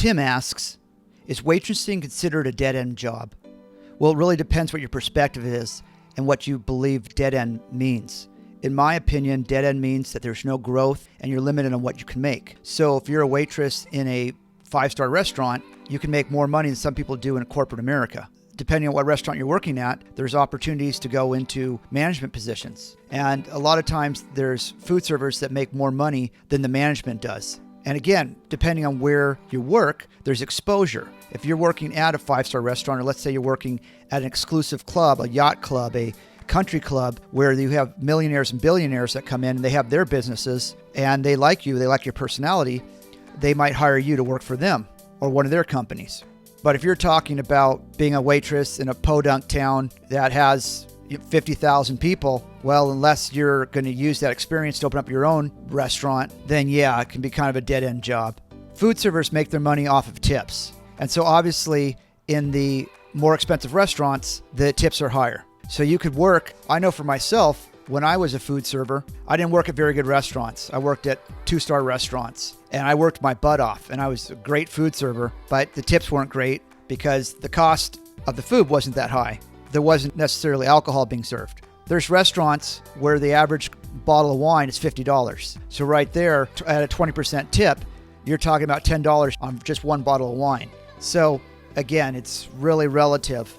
Tim asks, is waitressing considered a dead-end job? Well, it really depends what your perspective is and what you believe dead-end means. In my opinion, dead-end means that there's no growth and you're limited on what you can make. So if you're a waitress in a 5-star restaurant, you can make more money than some people do in corporate America. Depending on what restaurant you're working at, there's opportunities to go into management positions. And a lot of times there's food servers that make more money than the management does. And again, depending on where you work, there's exposure. If you're working at a 5-star restaurant, or let's say you're working at an exclusive club, a yacht club, a country club, where you have millionaires and billionaires that come in and they have their businesses and they like you, they like your personality, they might hire you to work for them or one of their companies. But if you're talking about being a waitress in a podunk town that has 50,000 people, well, unless you're going to use that experience to open up your own restaurant, then yeah, it can be kind of a dead-end job. Food servers make their money off of tips. And so obviously in the more expensive restaurants, the tips are higher. So you could work, I know for myself, when I was a food server, I didn't work at very good restaurants. I worked at 2-star restaurants and I worked my butt off and I was a great food server, but the tips weren't great because the cost of the food wasn't that high. There wasn't necessarily alcohol being served. There's restaurants where the average bottle of wine is $50. So right there, at a 20% tip, you're talking about $10 on just one bottle of wine. So again, it's really relative.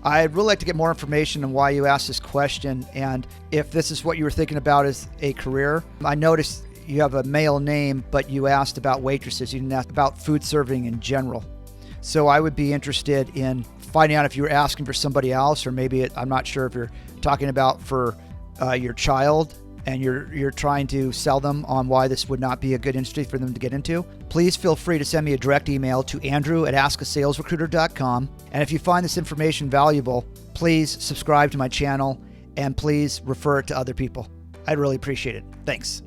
I'd really like to get more information on why you asked this question and if this is what you were thinking about as a career. I noticed you have a male name, but you asked about waitresses. You didn't ask about food serving in general. So I would be interested in finding out if you were asking for somebody else, or maybe I'm not sure if you're talking about for your child and you're trying to sell them on why this would not be a good industry for them to get into. Please feel free to send me a direct email to andrew@askasalesrecruiter.com. And if you find this information valuable, please subscribe to my channel and please refer it to other people. I'd really appreciate it. Thanks.